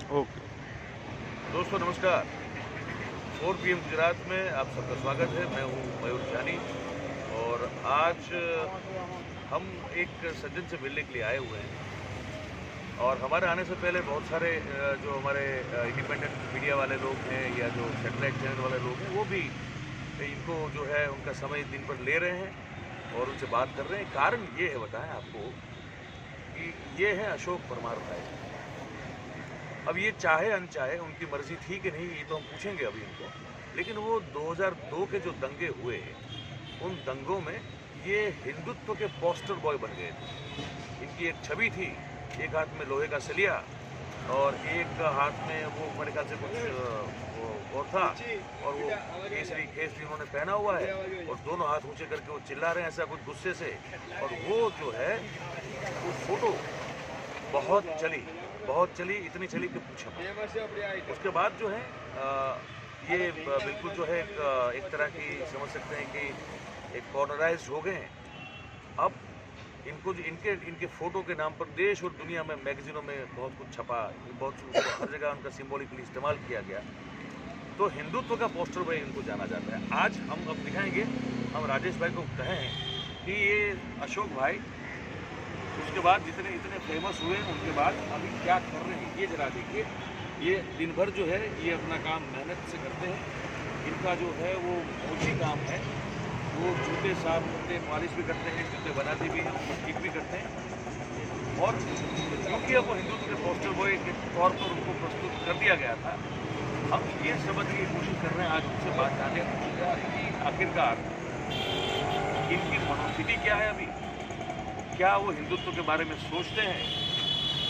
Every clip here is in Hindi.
ओके। दोस्तों नमस्कार। 4 PM गुजरात में आप सबका स्वागत है। मैं हूँ मयूर जानी और आज हम एक सज्जन से मिलने के लिए आए हुए हैं और हमारे आने से पहले बहुत सारे जो हमारे इंडिपेंडेंट मीडिया वाले लोग हैं या जो सैटेलाइट चैनल वाले लोग हैं वो भी इनको जो है उनका समय दिन पर ले रहे हैं और उनसे बात कर रहे हैं। कारण ये है बताएं आपको कि ये है अशोक परमार भाई। अब ये चाहे अनचाहे उनकी मर्जी थी कि नहीं ये तो हम पूछेंगे अभी इनको, लेकिन वो 2002 के जो दंगे हुए उन दंगों में ये हिंदुत्व के पोस्टर बॉय बन गए थे। इनकी एक छवि थी, एक हाथ में लोहे का सलिया और एक हाथ में वो मेरे ख्याल से कुछ वो और था और वो केसरी खेस भी उन्होंने पहना हुआ है और दोनों हाथ ऊंचे करके वो चिल्ला रहे हैं ऐसा कुछ गुस्से से। और वो जो है वो फोटो बहुत चली, इतनी चली कि पूछो मत। उसके बाद जो है ये बिल्कुल जो है एक तरह की समझ सकते हैं कि एक कॉर्नराइज हो गए हैं। अब इनको जो इनके फोटो के नाम पर देश और दुनिया में मैगजीनों में बहुत कुछ छपा, बहुत हर जगह उनका सिंबॉलिकली इस्तेमाल किया गया। तो हिंदुत्व का पोस्टर भाई इनको जाना जाता है। आज हम अब दिखाएंगे, हम राजेश भाई को कहें कि ये अशोक भाई उसके बाद जितने इतने फेमस हुए उनके बाद अभी क्या कर रहे हैं ये जरा देखिए। ये दिन भर जो है ये अपना काम मेहनत से करते हैं। इनका जो है वो ऊँची काम है, वो जूते साफ करते हैं, पॉलिश भी करते हैं, जूते बनाते भी हैं, उनको ठीक भी करते हैं। और क्योंकि अब वो हिंदुत्व के पोस्टर बॉय के तौर पर उनको प्रस्तुत कर दिया गया था, हम ये समझने की कोशिश कर रहे हैं आज उनसे बात करने कि आखिरकार इनकी मनोस्थिति क्या है अभी, क्या वो हिंदुत्व के बारे में सोचते हैं,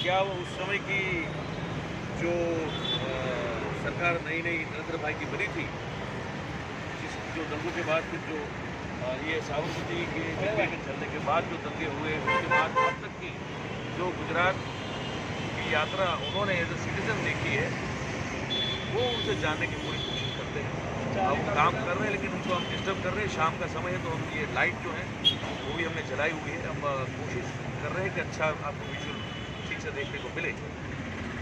क्या वो उस समय की जो सरकार नई नरेंद्र भाई की बनी थी, जो दंगों के बाद फिर जो ये साबरमती के जंगे के चलने के बाद जो दंगे हुए उसके बाद अब तक की जो गुजरात की यात्रा उन्होंने एज ए सिटीजन देखी है, वो उनसे जानने की पूरी कोशिश करते हैं। अब काम कर रहे हैं लेकिन उनको हम डिस्टर्ब कर रहे हैं, शाम का समय है तो हम ये लाइट जो है वो भी हमने जलाई हुई है। हम कोशिश कर रहे हैं कि अच्छा आपको विजुअल ठीक से देखने को मिले।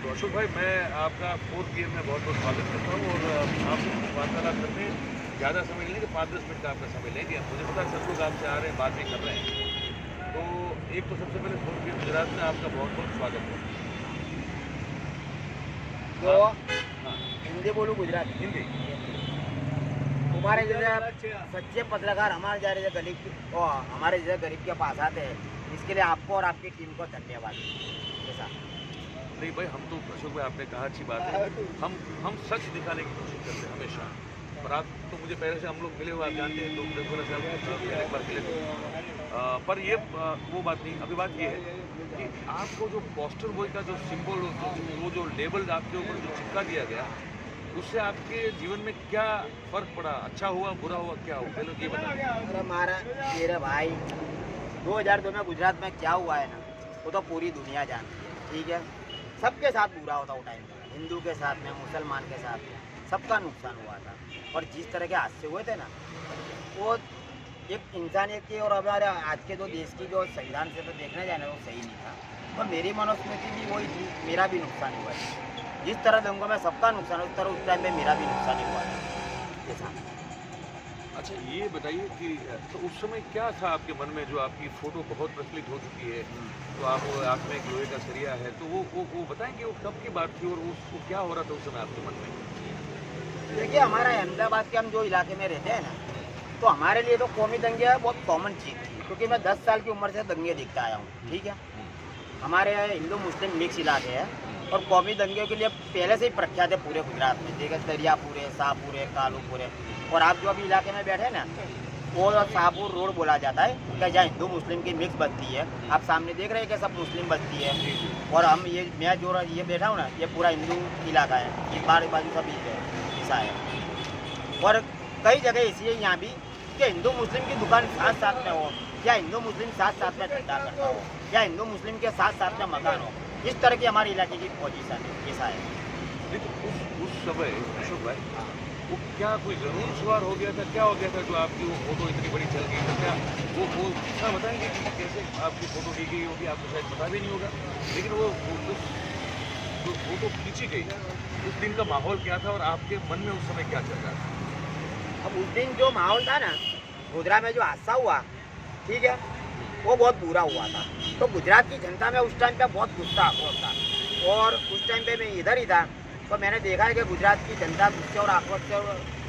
तो अशोक भाई मैं आपका 4 PM में बहुत बहुत स्वागत करता हूँ और आपसे कुछ वार्तालाप करते हैं। ज़्यादा समय लेंगे, 5-10 मिनट का आपका समय लेंगे। मुझे पता है सब लोग आपसे आ रहे हैं, बात भी कर रहे हैं। तो एक तो सबसे पहले 4 PM गुजरात में आपका बहुत बहुत स्वागत है। तो हिंदी बोलूँ गुजराती? हिंदी। हमारे जैसे सच्चे पत्रकार हमारे जैसे गरीब के पास आते हैं, इसके लिए आपको और आपकी टीम को धन्यवाद। ऐसा नहीं भाई, हम तो अशोक भाई आपने कहा अच्छी बात है, हम सच दिखाने की कोशिश करते हैं हमेशा। और आप तो मुझे पहले से हम लोग मिले हुए आप जानते हैं, तो रेगुलर से एक बार मिले थे। पर ये वो बात नहीं, अभी बात ये है कि आपको जो पोस्टर बॉय का जो सिंबल वो जो लेबल आपके ऊपर जो चिपका दिया गया, उससे आपके जीवन में क्या फर्क पड़ा? अच्छा हुआ, बुरा हुआ, क्या हुआ? पहले ये बताइए। अरे मेरे भाई 2002 में गुजरात में क्या हुआ है ना, वो तो पूरी दुनिया जानती है। ठीक है, सबके साथ बुरा होता वो टाइम पर, हिंदू के साथ में, मुसलमान के साथ में, सबका नुकसान हुआ था। और जिस तरह के हादसे हुए थे ना, वो एक इंसानियत की और हमारे आज के जो देश की जो संविधान से तो देखने जाए ना वो सही नहीं था। और मेरी मनोस्मृति भी वही थी, मेरा भी नुकसान हुआ है। जिस तरह दंगों में सबका नुकसान उस तरह उस टाइम में मेरा भी नुकसान ही हुआ था। अच्छा ये बताइए कि तो उस समय क्या था आपके मन में, जो आपकी फ़ोटो बहुत प्रचलित हो चुकी है, तो आप में एक लोहे का सरिया है, तो वो बताएंगे वो कब की बात थी और वो क्या हो रहा था उस समय आपके मन में? देखिए, हमारा अहमदाबाद के हम जो इलाके में रहते हैं ना, तो हमारे लिए तो कौमी दंगे बहुत कॉमन चीज़ थी, क्योंकि मैं 10 साल की उम्र से दंगे देखता आया हूँ। ठीक है, हमारे हिंदू मुस्लिम मिक्स इलाके हैं और कौमी दंगे के लिए पहले से ही प्रख्यात है पूरे गुजरात में। देखिए, दरियापुर है, शाहपुर है, कालूपुर है। और आप जो अभी इलाके में बैठे ना, वो शाहपुर रोड बोला जाता है, क्या जहाँ हिंदू मुस्लिम की मिक्स बस्ती है। आप सामने देख रहे हैं कि सब मुस्लिम बस्ती है, और मैं जो ये बैठा हूँ ना, ये पूरा हिंदू इलाका है। इस बाजू सब ईसा है। और कई जगह ऐसी है यहाँ भी कि हिंदू मुस्लिम की दुकान साथ साथ में हो, या हिंदू मुस्लिम साथ साथ में धंधा करता हो, या हिंदू मुस्लिम के साथ साथ में मकान हो। इस तरह की हमारे इलाके की पोजीशन है, ऐसा है। लेकिन उस समय अशोक भाई वो क्या कोई जरूर सवार हो गया था, क्या हो गया था जो आपकी वो फोटो इतनी बड़ी चल गई? तो क्या वो कितना बताएंगे कि कैसे आपकी फोटो ली गई होगी? आपको शायद पता भी नहीं होगा, लेकिन वो तो वो तो खींची गई, उस दिन का माहौल क्या था और आपके मन में उस समय क्या चल रहा था? अब उस दिन जो माहौल था ना, गोधरा में जो हादसा हुआ, ठीक है, वो बहुत बुरा हुआ था। तो गुजरात की जनता में उस टाइम पे बहुत गुस्सा आक्रोश था, और उस टाइम पे मैं इधर ही था, तो मैंने देखा है कि गुजरात की जनता गुस्से और आक्रोश से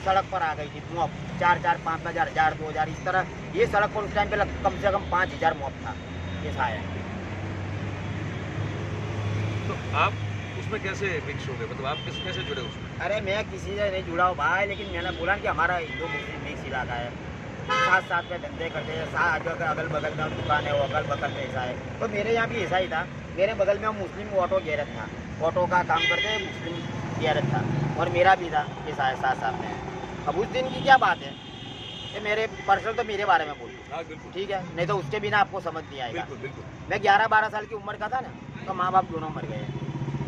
सड़क पर आ गई थी। मॉब 4-4, 5,000, 1,000, 2,000 इस तरह ये सड़क पर उस टाइम पे कम से कम 5,000 मॉब था, ऐसा है। तो आप उसमें कैसे मिक्स हो गए, मतलब आप कैसे जुड़े उसमें? अरे मैं किसी से नहीं जुड़ा हूँ भाई, लेकिन मैंने बोला कि हमारा हिंदू मुस्लिम मिक्स इलाका है, साथ साथ में धंधे करते हैं, साथ अगल बगल में दुकान है, वो अगल बगल में ऐसा है। तो मेरे यहाँ भी ऐसा ही था, मेरे बगल में मुस्लिम ऑटो गैरेज था, ऑटो का काम करते मुस्लिम गैरेज था, और मेरा भी था, ऐसा है साथ साथ में। अब उस दिन की क्या बात है, ये मेरे पर्सनल तो मेरे बारे में बोलूँ, ठीक है, नहीं तो उसके बिना आपको समझ नहीं आएगा। बिल्कुल बिल्कुल। मैं 11-12 साल की उम्र का था ना, तो माँ बाप दोनों मर गए।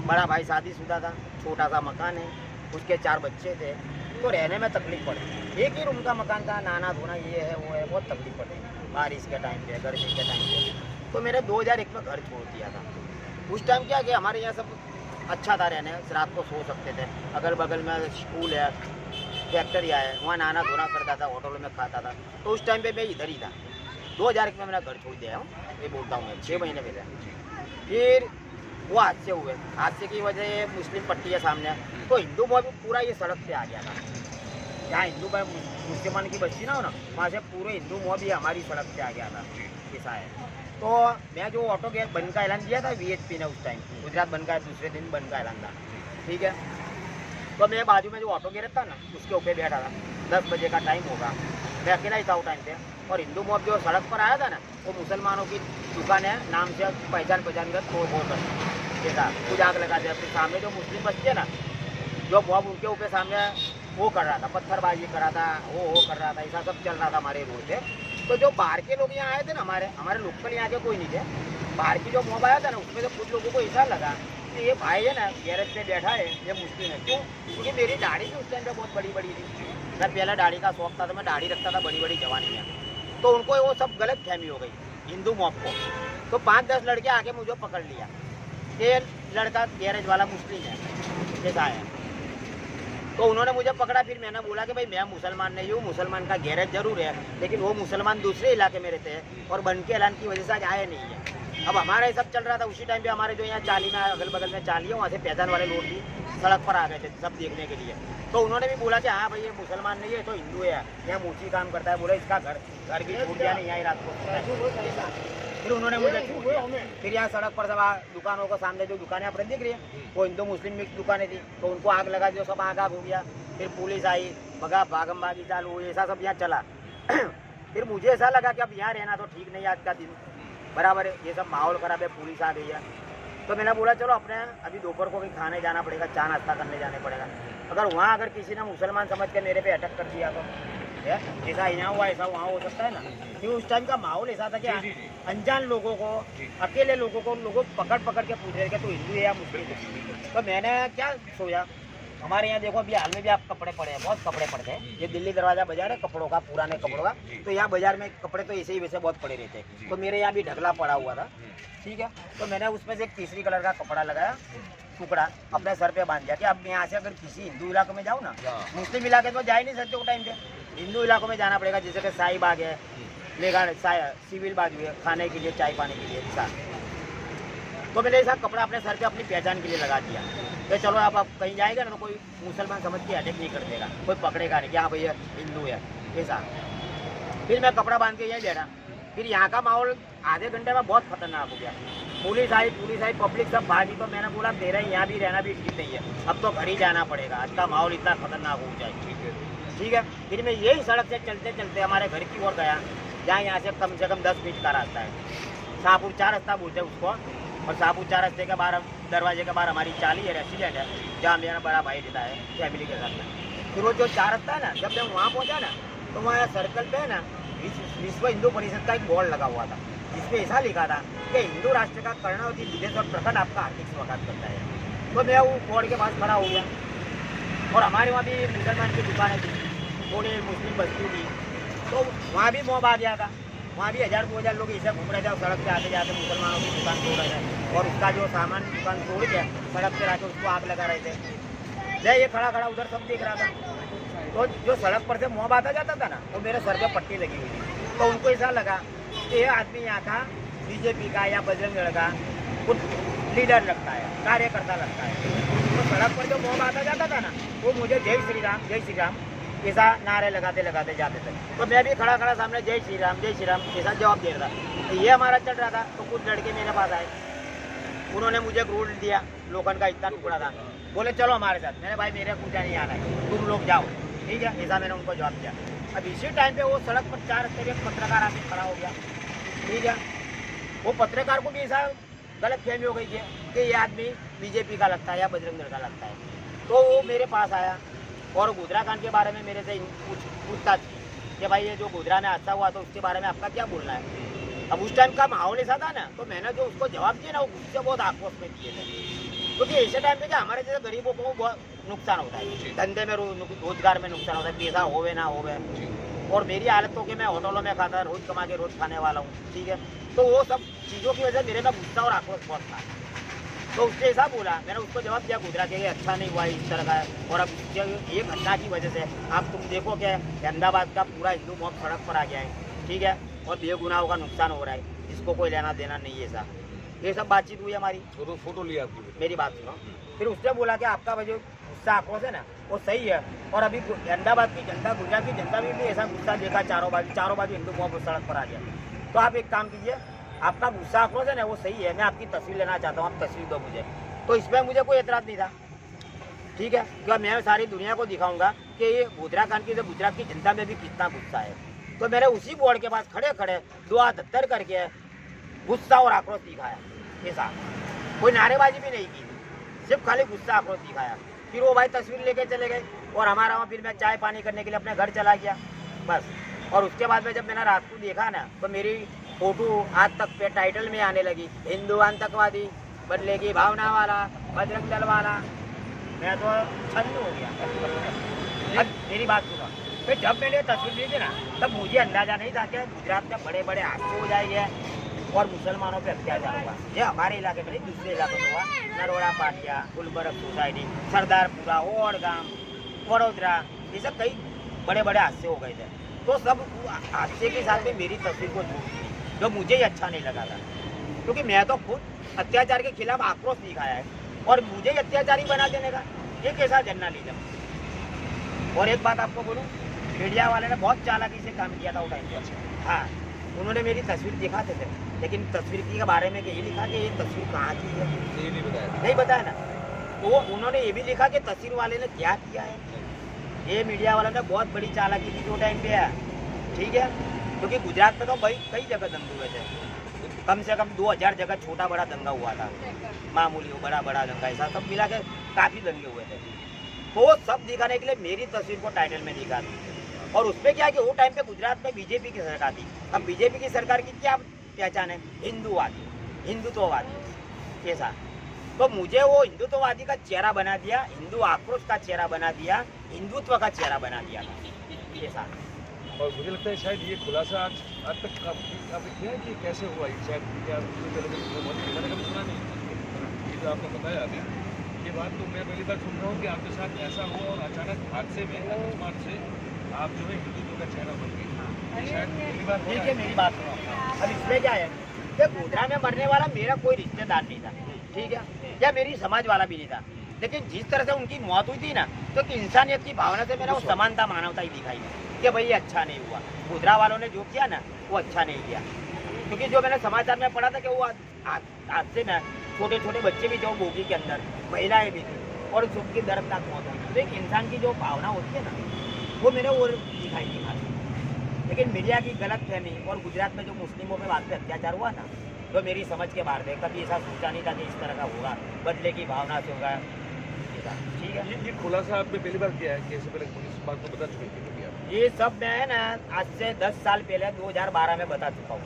बड़ा भाई शादीशुदा था, छोटा सा मकान है, उसके 4 बच्चे थे, तो रहने में तकलीफ पड़ी। एक ही रूम का मकान था, नाना धोना ये है वो है, बहुत तकलीफ पड़ी बारिश के टाइम पे, गर्मी के टाइम पे। तो मैंने 2001 में घर छोड़ दिया था। उस टाइम क्या कि हमारे यहाँ सब अच्छा था रहने, रात को सो सकते थे, अगल बगल में स्कूल है, फैक्ट्रिया है, वहाँ नाना धोना करता था, होटलों में खाता था। तो उस टाइम पे मैं इधर ही था। 2001 में मैंने घर छोड़ दिया हूँ, ये बोलता हूँ मैं, 6 महीने पहले। फिर वो हादसे हुए, हादसे की वजह मुस्लिम पट्टी है सामने, तो हिंदू मॉब पूरा ये सड़क पे आ गया था। जहाँ हिंदू मुसलमान की बस्ती ना हो ना, वहाँ से पूरे हिंदू मॉब ही हमारी सड़क पे आ गया था, ऐसा है। तो मैं जो ऑटो गैस बंद का ऐलान दिया था VHP ने उस टाइम, गुजरात बंद का दूसरे दिन बंद का ऐलान था, ठीक है। तो मैं बाजू में जो ऑटो गैरेज था ना, उसके ऊपर बैठा था, 10 बजे का टाइम होगा, मैं अकेला ही था उस टाइम पे। और हिंदू मॉब जो सड़क पर आया था ना, वो मुसलमानों की दुकान है, नाम से पहचान कर तोड़ फोड़ कर जैसा कुछ आग लगा दिया। फिर सामने जो मुस्लिम बच्चे ना, जो मॉब उनके ऊपर सामने वो कर रहा था, पत्थरबाजी कर रहा था, वो कर रहा था, ऐसा सब चल रहा था हमारे रोड पे। तो जो बाहर के लोग यहाँ आए थे ना, हमारे लोकल यहाँ के कोई नहीं थे, बाहर की जो मॉब आया था ना, उसमें से कुछ लोगों को ऐसा लगा कि ये भाई है ना गैरेज पे बैठा है, ये मुस्लिम है। क्यों? क्योंकि मेरी दाढ़ी भी उस टाइम पे बहुत बड़ी बड़ी थी, मैं पहला दाढ़ी का शौक था, तो मैं दाढ़ी रखता था बड़ी बड़ी जवानी में। तो उनको वो सब गलत फहमी हो गई हिंदू मॉब को। तो 5-10 लड़के आके मुझे पकड़ लिया, ये लड़का गैरेज वाला मुस्लिम है, जैसा है। तो उन्होंने मुझे पकड़ा। फिर मैंने बोला कि भाई मैं मुसलमान नहीं हूँ, मुसलमान का गैरेज जरूर है, लेकिन वो मुसलमान दूसरे इलाके में रहते हैं और बन के ऐलान की वजह से आज आए नहीं है। अब हमारा ये सब चल रहा था, उसी टाइम पे हमारे जो यहाँ चाली में अगल बगल में चाली है, वहाँ से पहचान वाले लोग भी सड़क पर आ गए थे सब देखने के लिए। तो उन्होंने भी बोला कि हाँ भाई ये मुसलमान नहीं है, तो हिंदू है, यहाँ मूर्ति काम करता है। बोला इसका घर भी छूट गया, नहीं आई रात को। फिर उन्होंने मुझे छूट दिया। फिर यहाँ सड़क पर सब दुकानों को सामने जो दुकानें अपने दिख रही है, वो हिंदू मुस्लिम मिक्स दुकानें थी, तो उनको आग लगा, जो सब आग हो गया। फिर पुलिस आई, भागम भागी चालू हुई, ऐसा सब यहाँ चला। फिर मुझे ऐसा लगा कि अब यहाँ रहना तो ठीक नहीं, आज का दिन बराबर है, ये सब माहौल खराब है, पुलिस आ गई है। तो मैंने बोला चलो अपने अभी दोपहर को कहीं खाने जाना पड़ेगा, चाय नाश्ता करने जाने पड़ेगा। अगर किसी ने मुसलमान समझ के मेरे पे अटैक कर दिया तो जैसा यहाँ हुआ ऐसा वहाँ हो सकता है ना। कि उस टाइम का माहौल ऐसा था कि अनजान लोगों को, अकेले लोगों को लोग पकड़ के पूछ रहे थे तो हिंदू है या मुस्लिम है। तो मैंने क्या सोचा, हमारे यहाँ देखो अभी हाल में भी आप कपड़े पड़े हैं, बहुत कपड़े पड़ते हैं। ये दिल्ली दरवाजा बाजार है कपड़ों का, पुराने कपड़ों का। तो यहाँ बाजार में कपड़े तो ऐसे ही वैसे बहुत पड़े रहते हैं। तो मेरे यहाँ भी ढगला पड़ा हुआ था, ठीक है। तो मैंने उसमें से एक तीसरी कलर का कपड़ा लगाया, टुकड़ा अपने सर पे बांध दिया कि अब यहाँ से अगर किसी हिंदू इलाके में जाऊँ ना, मुस्लिम इलाके तो जा ही नहीं सकते उस टाइम पे, हिंदू इलाकों में जाना पड़ेगा। जैसे कि साई बाग है, मेघाड़ सिविल बाजू है, खाने के लिए चाय पाने के लिए ऐसा। तो मैंने ऐसा कपड़ा अपने सर पे अपनी पहचान के लिए लगा दिया कि चलो आप कहीं जाएगा ना तो कोई मुसलमान समझ के अटैक नहीं कर देगा, कोई पकड़ेगा नहीं कि हाँ भैया हिंदू है ऐसा। फिर मैं कपड़ा बांध के यहीं बैठा। फिर यहाँ का माहौल आधे घंटे में बहुत खतरनाक हो गया। पुलिस आई, पब्लिक सब भागी। तो मैंने बोला मेरा यहाँ भी रहना भी ठीक नहीं है, अब तो घर ही जाना पड़ेगा, आज का माहौल इतना खतरनाक हो जाए। ठीक है। फिर मैं यही सड़क से चलते चलते हमारे घर की ओर गया, जहाँ यहाँ से कम 10 मिनट का रास्ता है। शाहपुर 4 रास्ता बोलते हैं उसको, और शाहपुर 4 रास्ते के बाहर दरवाजे के बाहर हमारी चाली है, रेस्टोरेंट है, जहाँ मेरा बड़ा भाई रहता है फैमिली के साथ में। फिर वो जो 4 रास्ता है ना, जब मैं वहाँ पहुँचा ना, तो वहाँ सर्कल पे है ना विश्व हिंदू परिषद का एक बोर्ड लगा हुआ था, जिसमें ऐसा लिखा था कि हिंदू राष्ट्र का कर्णावती विदेश और प्रखंड आपका आर्थिक स्वागत करता है। तो मैं वो बोर्ड के पास खड़ा हो गया, और हमारे वहाँ भी मुसलमान की दुकानें थी, थोड़ी मुस्लिम बस्ती थी, तो वहाँ भी मॉब आ गया था। वहाँ भी 1000-2000 लोग ऐसे घूम रहे थे, और सड़क पे आते जाते मुसलमानों की दुकान तोड़ रहे थे, और उसका जो सामान दुकान तोड़ के सड़क पे रखे उसको आग लगा रहे थे। जय ये खड़ा खड़ा उधर सब देख रहा था। तो जो सड़क पर से मोब आता जाता था ना, तो मेरे सर पे पट्टी लगी हुई थी। तो उनको ऐसा लगा कि ये आदमी यहाँ का बीजेपी का या बजरंग दल का कुछ लीडर लगता है, कार्यकर्ता लगता है। तो सड़क पर जो मोब आता जाता था ना, वो मुझे जय श्री राम ऐसा नारे लगाते लगाते जाते थे। तो मैं भी खड़ा खड़ा सामने जय श्री राम ऐसा जवाब दे रहा था। तो ये हमारा चल रहा था। तो कुछ लड़के मेरे पास आए, उन्होंने मुझे एक रोल दिया, लोखंड का इतना टुकड़ा था। बोले चलो हमारे साथ। मैंने भाई मेरे पूजा नहीं आना है, तुम लोग जाओ, ठीक है, ऐसा मैंने उनको जवाब दिया। अब इसी टाइम पे वो सड़क पर 4 रस्ते एक पत्रकार आके खड़ा हो गया, ठीक है। वो पत्रकार को भी ऐसा गलत फहमी हो गई कि ये आदमी बीजेपी का लगता है या बजरंग दल का लगता है। तो वो मेरे पास आया और गोधरा कांड के बारे में मेरे से पूछताछ की कि भाई ये जो गोधरा में हादसा हुआ तो उसके बारे में आपका क्या बोलना है। अब उस टाइम का माहौल ऐसा था ना, तो मैंने जो उसको जवाब दिया ना, वो गुस्से बहुत आक्रोश में दिए थे। क्योंकि ऐसे टाइम पे क्या हमारे जैसे गरीबों को बहुत नुकसान होता है, धंधे में रोजगार में नुकसान होता है, पैसा होवे ना होवे। और मेरी हालत तो कि मैं होटलों में खाता, रोज कमा के रोज खाने वाला हूँ, ठीक है। तो वो सब चीज़ों की वजह से मेरे में गुस्सा और आक्रोश बहुत था। तो उसने ऐसा बोला, मैंने उसको जवाब दिया गोधरा के अच्छा नहीं हुआ इस तरह का है। और अब ये घटना की वजह से आप तुम देखो कि अहमदाबाद का पूरा हिंदू मॉब सड़क पर आ गया है, ठीक है, और बेगुनाहों का नुकसान हो रहा है, इसको कोई लेना देना नहीं है। ऐसा ये सब बातचीत हुई हमारी। तो फोटो लिया आपकी? मेरी बात सुनो। फिर उसने बोला कि आपका जो गुस्सा आक्रोश है ना, वो सही है। और अभी अहमदाबाद की जनता, गुजरात की जनता भी ऐसा गुस्सा देखा, चारों बाजू हिंदू मॉब सड़क पर आ गया। तो आप एक काम कीजिए, आपका गुस्सा आक्रोश है ना, वो सही है, मैं आपकी तस्वीर लेना चाहता हूँ, आप तस्वीर दो मुझे। तो इसमें मुझे कोई एतराज़ नहीं था, ठीक है, क्योंकि मैं सारी दुनिया को दिखाऊंगा कि ये गोधरा कांड की गुजरात की जनता में भी कितना गुस्सा है। तो मैंने उसी बोर्ड के पास खड़े खड़े 2 हाथ धत्तर करके गुस्सा और आक्रोश दिखाया। ऐसा कोई नारेबाजी भी नहीं की, सिर्फ खाली गुस्सा आक्रोश दिखाया। फिर वो भाई तस्वीर लेके चले गए और हमारा वहाँ फिर मैं चाय पानी करने के लिए अपने घर चला गया बस। और उसके बाद में जब मैंने रात को देखा ना, तो मेरी फोटो आज तक पे टाइटल में आने लगी, हिंदू आतंकवादी, बदले की भावना वाला, बजरंग दल वाला। मैं तो छन्न हो गया। अब मेरी बात सुनो, फिर जब मैंने तस्वीर ली थी ना, तब मुझे अंदाजा नहीं था कि गुजरात में बड़े बड़े हादसे हो जाएंगे और मुसलमानों पे अत्याचार हुआ। ये हमारे इलाके में नहीं, दूसरे इलाकों में हुआ। नरोड़ा पाटिया, गुलबर्ग सोसाइटी, सरदारपुरा, ओड़गाम, वडोदरा, ये सब कई बड़े बड़े हादसे हो गए थे। तो सब हादसे के साथ में मेरी तस्वीर को जोड़ दी, जो मुझे ही अच्छा नहीं लगा था। क्योंकि मैं तो खुद अत्याचार के खिलाफ आक्रोश दिखाया है और मुझे ही अत्याचारी बना देने का ये कैसा जर्नलिज्म। और एक बात आपको बोलूँ, मीडिया वाले ने बहुत चालाकी से काम किया था वो टाइम पर। हाँ, उन्होंने मेरी तस्वीर दिखाते थे, लेकिन तस्वीर के बारे में यही लिखा कि ये तस्वीर कहाँ की है, ये नहीं बताया ना। तो उन्होंने ये भी लिखा कि तस्वीर वाले ने क्या किया है। ये मीडिया वालों ने बहुत बड़ी चालाकी की जो टाइम पे है, ठीक है। क्योंकि गुजरात में तो भाई कई जगह दंगे हुए थे, कम से कम 2000 जगह छोटा बड़ा दंगा हुआ था, मामूली हो बड़ा बड़ा दंगा, ऐसा सब मिला के काफ़ी दंगे हुए थे। तो सब दिखाने के लिए मेरी तस्वीर को टाइटल में दिखा दी। और उसमें क्या कि वो टाइम पे गुजरात में बीजेपी की सरकार थी। अब बीजेपी की सरकार की क्या पहचान है? हिंदूवादी, हिंदुत्ववादी, ऐसा। तो मुझे वो हिंदुत्ववादी का चेहरा बना दिया, हिंदू आक्रोश का चेहरा बना दिया, हिंदुत्व का चेहरा बना दिया था, ऐसा। और मुझे लगता है शायद ये खुलासा आज तक आपने किया है कि कैसे हुआ ये, शायद मैंने कभी सुना नहीं। ये जो आपने बताया अभी, ये बात तो मैं पहली बार सुन रहा हूँ कि आपके साथ ऐसा हुआ और अचानक हादसे में अकस्मात से आप जो है हिंदुत्व का चेहरा बन गई। शायद पहली बार। देखिए मेरी बात सुनो, अब इसमें क्या है कि गोधरा में मरने वाला मेरा कोई रिश्तेदार नहीं था, ठीक है, या मेरी समाज वाला भी नहीं था। लेकिन जिस तरह से उनकी मौत हुई थी ना, तो इंसानियत की भावना से मेरा वो समानता मानवता ही दिखाई कि भाई ये अच्छा नहीं हुआ। गोधरा वालों ने जो किया ना, वो अच्छा नहीं किया। क्योंकि जो मैंने समाचार में पढ़ा था कि वो हादसे में छोटे छोटे बच्चे भी जो बोगी के अंदर, महिलाएं भी थी, और उनकी दर्दनाक मौत हुई। तो एक इंसान की जो भावना होती है ना, वो मैंने वो दिखाई थी खाली। लेकिन मीडिया की गलत फहमी और गुजरात में जो मुस्लिमों में बात पे अत्याचार हुआ ना, तो मेरी समझ के बाहर थे। कभी ऐसा सोचा नहीं था कि इस तरह का होगा, बदले की भावना से होगा, ठीक है। ये खुलासा आपने पहली बार किया है? कैसे पहले पुलिस बात को बता चुकी थी? ये सब मैं ना आज से 10 साल पहले 2012 में बता चुका हूँ,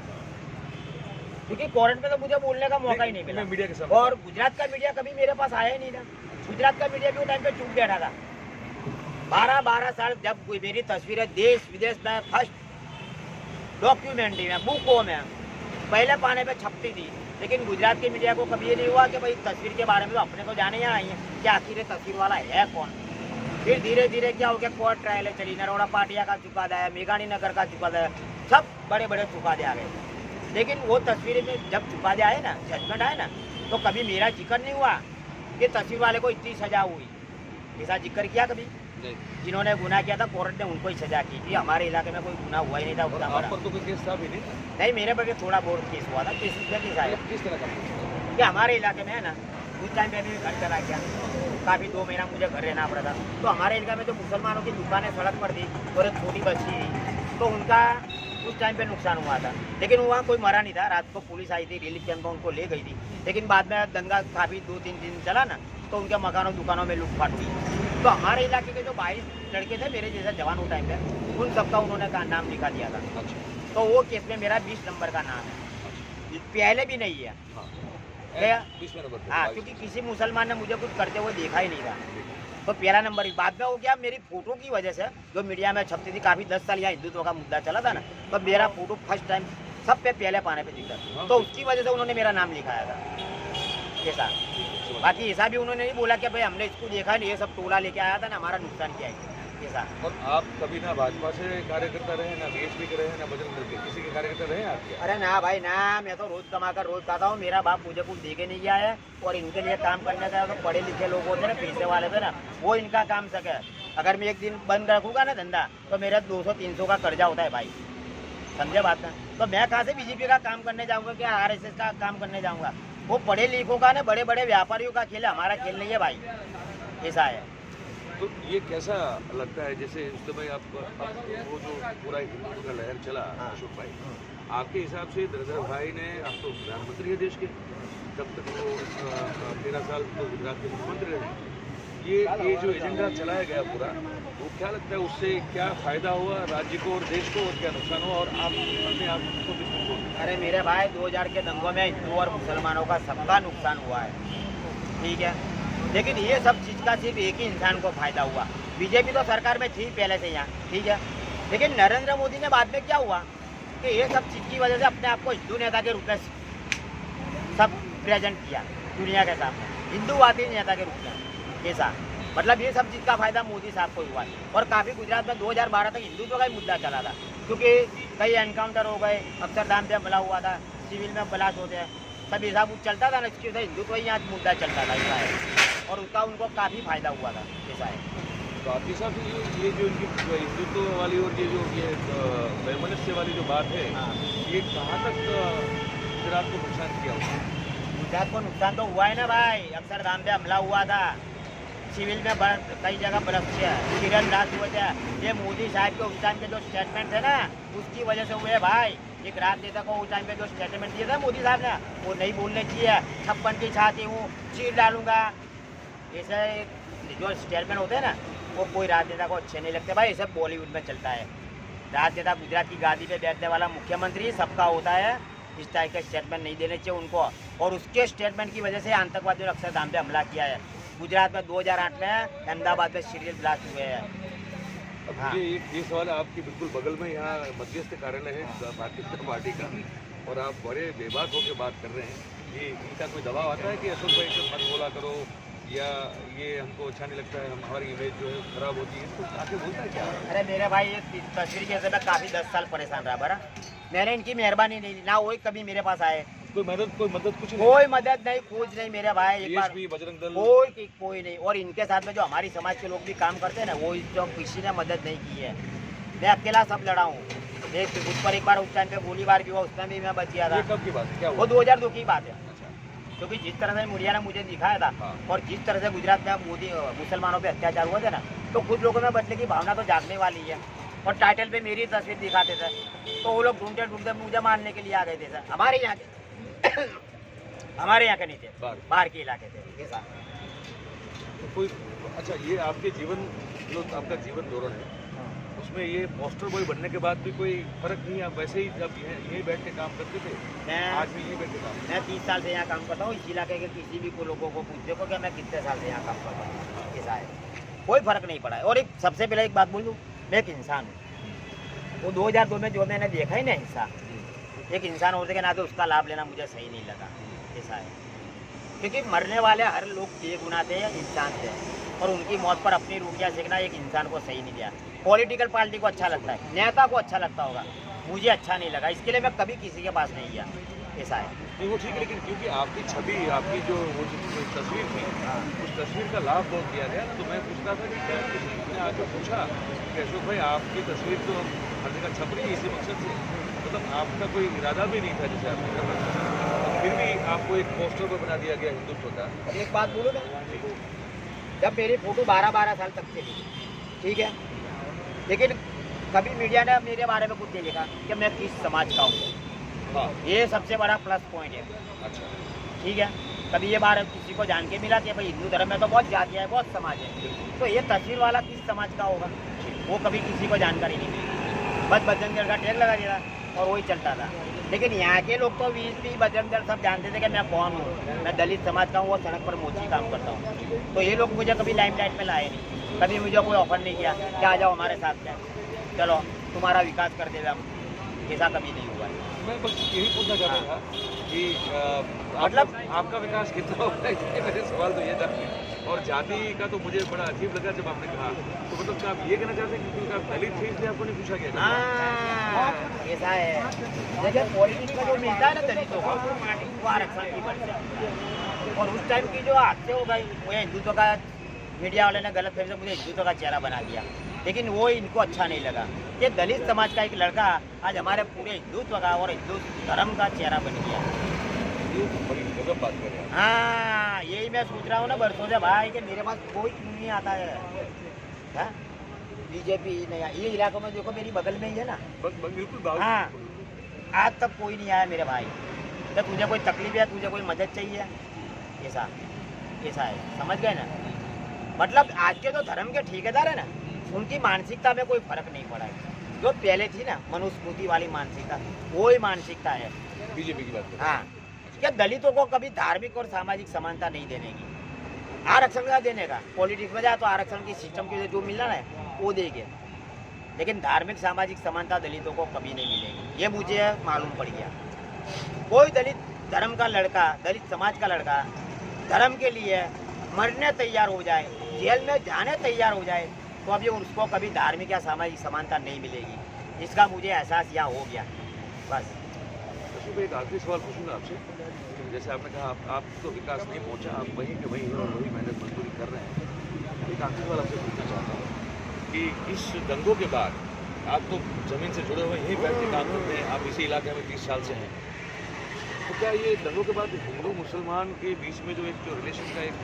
क्योंकि कोर्ट में तो मुझे बोलने का मौका ही नहीं मिला मीडिया के सामने। और गुजरात का मीडिया कभी मेरे पास आया ही नहीं था। गुजरात का मीडिया भी वो टाइम पे चुप बैठा था। 12 साल जब मेरी तस्वीरें देश विदेश में फर्स्ट डॉक्यूमेंट्री में, बुकों में पहले पाने पे छपती थी, लेकिन गुजरात के मीडिया को कभी ये नहीं हुआ कि भाई तस्वीर के बारे में तो अपने को जाने यहाँ आई है कि आखिर ये तस्वीर वाला है कौन। फिर धीरे धीरे क्या हो गया, कोर्ट ट्रायल है चली, नरोड़ा पाटिया का चुकादा है, मेघानी नगर का चुकादा है, सब बड़े बड़े चुकादे आ गए। लेकिन वो तस्वीरें में जब चुकादे आए ना, जजमेंट आए ना, तो कभी मेरा जिक्र नहीं हुआ कि तस्वीर वाले को इतनी सजा हुई। ऐसा जिक्र किया कभी? जिन्होंने गुनाह किया था कोर्ट ने उनको ही सजा की थी। हमारे इलाके में कोई गुनाह हुआ ही नहीं था। आप पर तो कोई केस था भी नहीं? नहीं, मेरे पर थोड़ा बहुत केस हुआ था। केस आया किस तरह का? कि हमारे इलाके में है ना, उस टाइम पे भी घर चला गया, काफ़ी 2 महीना मुझे घर रहना पड़ा था। तो हमारे इलाके में जो मुसलमानों की दुकानें सड़क पर थी और एक छोटी बच्ची थी, तो उनका उस टाइम पे नुकसान हुआ था। लेकिन वहाँ कोई मरा नहीं था। रात को पुलिस आई थी, रिलीफ कैंप में उनको ले गई थी। लेकिन बाद में दंगा काफ़ी 2-3 दिन चला ना, तो उनके मकानों दुकानों में लूटपाट हुई। तो हमारे इलाके के जो 22 लड़के थे मेरे जैसा जवान उस टाइम पे, उन सबका उन्होंने नाम लिखा दिया था। तो वो केस में मेरा 20 नंबर का नाम है, पहले भी नहीं है। हाँ, क्योंकि किसी मुसलमान ने मुझे कुछ करते हुए देखा ही नहीं था। तो पहला नंबर ही। बाद में हो गया मेरी फोटो की वजह से, जो मीडिया में छपती थी, काफ़ी 10 साल यहाँ हिंदुत्व का मुद्दा चला था ना, तो मेरा फोटो फर्स्ट टाइम सब पे पहले पाने पे दिखा, तो उसकी वजह से उन्होंने मेरा नाम लिखाया था। ऐसा बाकी ऐसा भी उन्होंने नहीं बोला कि भाई हमने इसको देखा नहीं, ये सब टोला लेके आया था ना, हमारा नुकसान किया है। ऐसा। और आप कभी ना भाजपा से कार्यकर्ता रहे, ना बीएसपी के रहे, ना बजरंग दल के, किसी के कार्यकर्ता रहे आपके? अरे ना भाई ना, मैं तो रोज कमा कर रोज खाता हूँ। मेरा बाप मुझे कुछ दे के नहीं गया है। और इनके लिए काम करने का तो पढ़े लिखे लोग होते हैं ना, पैसे वाले थे ना, वो इनका काम सके। अगर मैं एक दिन बंद रखूँगा ना धंधा, तो मेरा 200-300 का कर्जा होता है भाई, समझे बात ना। तो मैं कहाँ से बीजेपी का काम करने जाऊँगा, क्या RSS का काम करने जाऊँगा? वो पढ़े लिखों का ना, बड़े बड़े व्यापारियों का खेल है, हमारा खेल नहीं है भाई। ऐसा है। तो ये कैसा लगता है, जैसे उस समय आप वो जो पूरा हिंदुत्व का लहर चला, अशोक भाई, आपके हिसाब से धर्मेंद्र भाई ने, आप तो प्रधानमंत्री है देश के, तब तक वो 13 साल तो गुजरात के मुख्यमंत्री रहे, ये जो एजेंडा चलाया गया पूरा, वो क्या लगता है उससे क्या फायदा हुआ राज्य को और देश को, और क्या नुकसान हुआ, और आप अपने आप को किसको बोलते? अरे मेरे भाई, 2000 के दंगों में हिंदू और मुसलमानों का सबका नुकसान हुआ है, ठीक है। लेकिन ये सब चीज़ का सिर्फ एक ही इंसान को फायदा हुआ। बीजेपी तो सरकार में थी पहले से यहाँ, ठीक है। लेकिन नरेंद्र मोदी ने बाद में क्या हुआ कि ये सब चीज़ की वजह से अपने आप को हिंदू नेता के रूप में सब प्रेजेंट किया दुनिया के सामने, हिंदूवादी नेता के रूप में। ऐसा मतलब ये सब चीज़ का फायदा मोदी साहब को हुआ। और काफ़ी गुजरात में 2012 तक हिंदुत्व का ही मुद्दा चला था, क्योंकि कई एनकाउंटर हो गए, अक्षरधाम पे हमला हुआ था, सिविल में ब्लास्ट होते हैं, सब हिसाब चलता था ना, इसकी वजह से हिंदुत्व ही यहाँ मुद्दा चलता था। ऐसा है। और उसका उनको काफ़ी फायदा हुआ था। ऐसा है। तो आपके हिसाब से ये जो इनकी हिंदुत्व वाली और ये जो वैमनस्य वाली जो बात है, ये कहाँ तक गुजरात को नुकसान किया हुआ? गुजरात को नुकसान तो हुआ है ना भाई। अक्षरधाम पे हमला हुआ था, सिविल में कई जगह ब्लास्ट किरण दास हुए थे। ये मोदी साहब के उस टाइम के जो स्टेटमेंट थे ना, उसकी वजह से हुए भाई। एक रात नेता को उस टाइम पे जो स्टेटमेंट दिया था मोदी साहब ने, वो नहीं बोलने चाहिए। 56 की छाती हूँ, चीर डालूंगा, ऐसे जो स्टेटमेंट होते हैं ना, वो कोई राजनेता को अच्छे नहीं लगते भाई। ये सब बॉलीवुड में चलता है। राजनेता गुजरात की गादी पे बैठने वाला मुख्यमंत्री सबका होता है, इस टाइप के स्टेटमेंट नहीं देने चाहिए उनको। और उसके स्टेटमेंट की वजह से आतंकवादियों ने अक्षरधाम पे हमला किया है। गुजरात में 2008 में अहमदाबाद में सीरियल ब्लास्ट हुए हैं। अब ये सवाल आपके बिल्कुल बगल में यहाँ मध्यस्थ कार्यालय है भारतीय जनता पार्टी का, और आप बड़े बेबाक होकर बात कर रहे हैं। ये इनका कोई दबाव आता है कि अशोक भाई को मत बोला करो, या ये हमको अच्छा नहीं लगता है, हमारी इमेज जो है खराब होती है, इसको आके बोलता है क्या? अरे मेरे भाई, ये तस्वीर की वजह से मैं काफ़ी 10 साल परेशान रहा बरा। मैंने इनकी मेहरबानी नहीं ली ना, वही कभी मेरे पास आए। कोई मदद कुछ नहीं? कोई मदद नहीं, खोज नहीं मेरे भाई। एक बार बजरंग दल कोई नहीं। और इनके साथ में जो हमारी समाज के लोग भी काम करते हैं ना, वो जो किसी ने मदद नहीं की है। मैं अकेला सब लड़ा हूँ। उस पर एक बार उस टाइम पे गोलीबार भी हुआ, उसमें भी मैं बच गया था। कब की बात है? क्या हुआ? वो 2002 की बात है। क्योंकि जिस तरह से मीडिया ने मुझे दिखाया था, और जिस तरह से गुजरात में मोदी मुसलमानों पे अत्याचार हुए थे ना, तो कुछ लोगों में बचने की भावना तो जागने वाली है। और टाइटल पे मेरी तस्वीर दिखाते थे, तो वो लोग ढूंढते ढूंढते मुझे मारने के लिए आ गए थे सर। हमारे यहाँ के नहीं थे, बाहर के इलाके थे। ऐसा कोई अच्छा, ये आपके जीवन जो आपका जीवन दौरान है, उसमें ये पोस्टर बॉय बनने के बाद भी कोई फर्क नहीं? आप वैसे ही जब यही बैठ के काम करते थे, आज भी यही बैठ के काम? मैं 30 साल से यहाँ काम करता हूँ। इस इलाके के किसी भी को लोगों को पूछ देखो कि मैं कितने साल से यहाँ काम करता हूँ। ऐसा है, कोई फर्क नहीं पड़ा है। और एक सबसे पहले एक बात बोल दूँ, मैं एक इंसान हूँ। वो 2002 में जो मैंने देखा ही ना हिस्सा, एक इंसान होने के नाते उसका लाभ लेना मुझे सही नहीं लगा। ऐसा है, क्योंकि मरने वाले हर लोग बेगुनाह थे, इंसान थे, और उनकी मौत पर अपनी रुकिया सीखना एक इंसान को सही नहीं दिया। पॉलिटिकल पार्टी को अच्छा लगता है, नेता को अच्छा लगता होगा, मुझे अच्छा नहीं लगा, इसके लिए मैं कभी किसी के पास नहीं गया। ऐसा है। नहीं वो ठीक है, लेकिन क्योंकि आपकी छवि, आपकी जो वो जो तस्वीर थी, उस तस्वीर का लाभ बहुत किया गया। तो मैं पूछता था कि क्या किसी ने आकर पूछा कि अशोक भाई आपकी तस्वीर तो हर जगह छप रही है इसी मकसद से, मतलब आपका कोई इरादा भी नहीं था जैसे आपने कहा, फिर भी आपको एक पोस्टर पर बना दिया गया हिंदुत्व का। एक बात बोलो ना, जब मेरी फोटो 12-12 साल तक चली, ठीक है, लेकिन कभी मीडिया ने मेरे बारे में कुछ नहीं लिखा कि मैं किस समाज का हूँ। हाँ, ये सबसे बड़ा प्लस पॉइंट है। अच्छा, ठीक है, कभी ये बार किसी को जान के मिला कि भाई हिंदू धर्म में तो बहुत जातियाँ है, बहुत समाज है, तो ये तस्वीर वाला किस समाज का होगा, वो कभी किसी को जानकारी नहीं मिली। बस बजरंग दल का टैग लगा दिया और वही चलता था। लेकिन यहाँ के लोग तो 20 बजरंग दल सब जानते थे कि मैं कौन हूँ, मैं दलित समाज का हूँ, वो सड़क पर मोची काम करता हूँ। तो ये लोग मुझे कभी लाइमलाइट में लाए नहीं, कभी मुझे कोई ऑफर नहीं किया कि आ जाओ हमारे साथ में, चलो तुम्हारा विकास कर देगा, ऐसा कभी नहीं हुआ है। मैं बस यही पूछना चाह रहा था कि मतलब आपका विकास कितना होता है, ये मेरे सवाल तो ये था। और जाति का तो मुझे बड़ा अजीब लगा जब आपने कहा, तो मतलब क्या आप ये कहना चाहते हैं कि क्योंकि आप दलित थे इसलिए आपको नहीं पूछा गया? हाँ, ऐसा है। देखिए पॉलिटिक्स में जो मिलता है ना दलितों को, वो आरक्षण की वजह से, और उस टाइम की जो हादसे हो गई, वो हिंदुत्व का मीडिया वाले ने गलत फहमी से मुझे हिंदुत्व का चेहरा बना दिया, लेकिन वो इनको अच्छा नहीं लगा कि दलित समाज का एक लड़का आज हमारे पूरे हिंदुत्व का और हिंदू धर्म का चेहरा बन गया। ये तो बड़ी गजब बात कर रहे हैं। हाँ, यही मैं सोच रहा हूँ ना बरसों से भाई कि मेरे पास कोई क्यों नहीं आता है। बीजेपी नहीं, ये इलाकों में देखो मेरी बगल में ही है ना। बिल्कुल। हाँ, आज तक कोई नहीं आया मेरे भाई, तो तुझे कोई तकलीफ है, तुझे कोई मदद चाहिए, ऐसा ऐसा है, समझ गए ना। मतलब आज के जो धर्म के ठेकेदार है ना, उनकी मानसिकता में कोई फर्क नहीं पड़ा है। जो पहले थी ना मनुस्मृति वाली मानसिकता, वही मानसिकता है बीजेपी की बात कर। हाँ, क्या दलितों को कभी धार्मिक और सामाजिक समानता नहीं देने की, आरक्षण का देने का, पॉलिटिक्स में जाए तो आरक्षण की सिस्टम की जो मिलना है वो देंगे, लेकिन धार्मिक सामाजिक समानता दलितों को कभी नहीं मिलेगी, ये मुझे मालूम पड़ गया। कोई दलित धर्म का लड़का, दलित समाज का लड़का धर्म के लिए मरने तैयार हो जाए, जेल में जाने तैयार हो जाए, तो अभी उसको कभी धार्मिक या सामाजिक समानता नहीं मिलेगी, इसका मुझे एहसास यहाँ हो गया। बस एक आखिरी सवाल पूछूंगा आपसे, जैसे आपने कहा आप तो विकास नहीं पहुंचा, आप वहीं के वहीं और वही मेहनत मजदूरी कर रहे हैं। एक आखिरी सवाल आपसे पूछना चाहता हूँ कि इस दंगों के बाद आप तो ज़मीन से जुड़े हुए यहीं बैठ के काम करते हैं, आप इसी इलाके में 30 साल से हैं, तो क्या ये दंगों के बाद हिंदू मुसलमान के बीच में जो रिलेशन का एक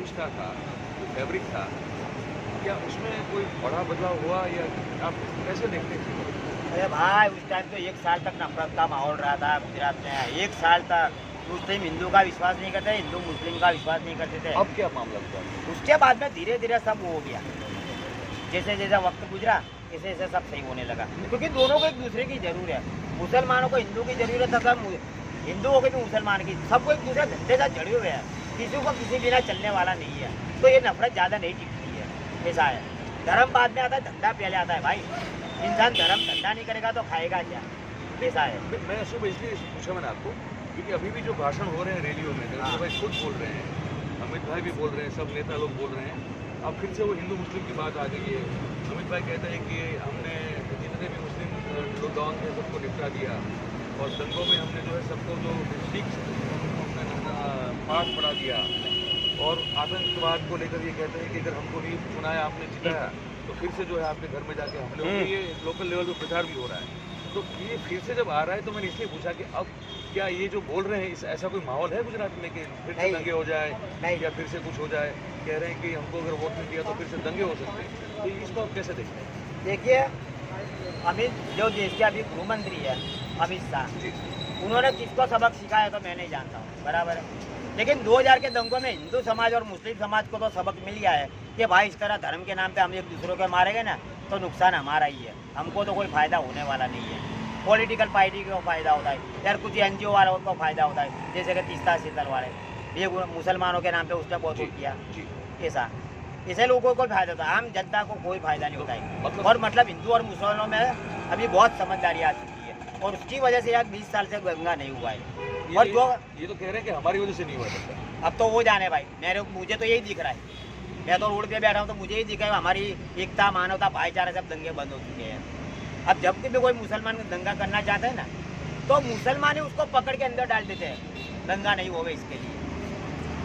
रिश्ता था, जो फैब्रिक था, क्या उसमें कोई बड़ा बदलाव हुआ या आप कैसे देखते हैं? अरे भाई उस टाइम तो 1 साल तक नफरत का माहौल रहा था गुजरात में। 1 साल तक मुस्लिम हिंदू का विश्वास नहीं करते, हिंदू मुस्लिम का विश्वास नहीं करते थे। अब क्या मामला हुआ? उसके बाद में धीरे धीरे सब हो गया, जैसे जैसे वक्त गुजरा ऐसे ऐसे सब सही होने लगा, क्योंकि दोनों को एक दूसरे की जरूरत है। मुसलमानों को हिंदू की जरूरत है, हिंदुओं को भी मुसलमान की, सबको एक दूसरे धंधे साथ जड़े हुए हैं, किसी को किसी बिना चलने वाला नहीं है, तो ये नफरत ज़्यादा नहीं टिकती है। ऐसा है, धर्म बाद में आता है, धंधा पहले आता है भाई। इंसान धर्म धंधा नहीं करेगा तो खाएगा क्या, ऐसा है। मैं सुबह इसलिए पूछा मैंने आपको, क्योंकि अभी भी जो भाषण हो रहे हैं रैलियों में, नरेंद्र भाई खुद बोल रहे हैं, अमित भाई भी बोल रहे हैं, सब नेता लोग बोल रहे हैं, अब फिर से वो हिंदू मुस्लिम की बात आ गई है। अमित भाई कहते हैं कि हमने जितने भी मुस्लिम लोग डाउन थे सबको निपटा दिया, और दंगों में हमने जो है सबको जो ठीक पाठ पढ़ा दिया, और आतंकवाद को लेकर ये कहते हैं कि अगर हमको नहीं चुनाया, आपने जिताया, तो फिर से जो है आपके घर में जाके हमले होंगे। ये लोकल लेवल पे प्रचार भी हो रहा है, तो ये फिर से जब आ रहा है तो मैंने इसलिए पूछा कि अब क्या ये जो बोल रहे हैं ऐसा कोई माहौल है गुजरात में कि फिर से दंगे हो जाए, या फिर से कुछ हो जाए? कह रहे हैं कि हमको अगर वोट नहीं दिया तो फिर से दंगे हो सकते हैं, तो इसको आप कैसे देखते हैं? देखिए, अमित जो देश के अभी गृह मंत्री है अमित शाह, उन्होंने किसको सबक सिखाया तो मैं नहीं जानता हूँ, बराबर है, लेकिन 2000 के दंगों में हिंदू समाज और मुस्लिम समाज को तो सबक मिल गया है कि भाई इस तरह धर्म के नाम पे हम एक दूसरों को मारेंगे ना तो नुकसान हमारा ही है, हमको तो कोई फ़ायदा होने वाला नहीं है। पॉलिटिकल पार्टी को फ़ायदा होता है, यार कुछ NGO वालों को फ़ायदा होता है, जैसे कि तीस्ता शीतल वाले, ये मुसलमानों के नाम पे उसने बहुत कुछ किया, ऐसा ऐसे लोगों को कोई फायदा होता है, आम जनता को कोई फायदा नहीं होता है। और मतलब हिंदू और मुसलमानों में अभी बहुत समझदारी आ चुकी है, और उसकी वजह से यार 20 साल से दंगा नहीं हुआ है। और जो ये तो कह रहे हैं कि हमारी वजह से नहीं हुआ सकता। अब तो वो जाने भाई, मुझे तो यही दिख रहा है। मैं तो रोड पे बैठा हूँ तो मुझे ही दिखा है हमारी एकता, मानवता, भाईचारा सब दंगे बंद हो चुके हैं। अब जब भी कोई मुसलमान दंगा करना चाहता है ना, तो मुसलमान ही उसको पकड़ के अंदर डाल देते हैं, दंगा नहीं होगा इसके लिए।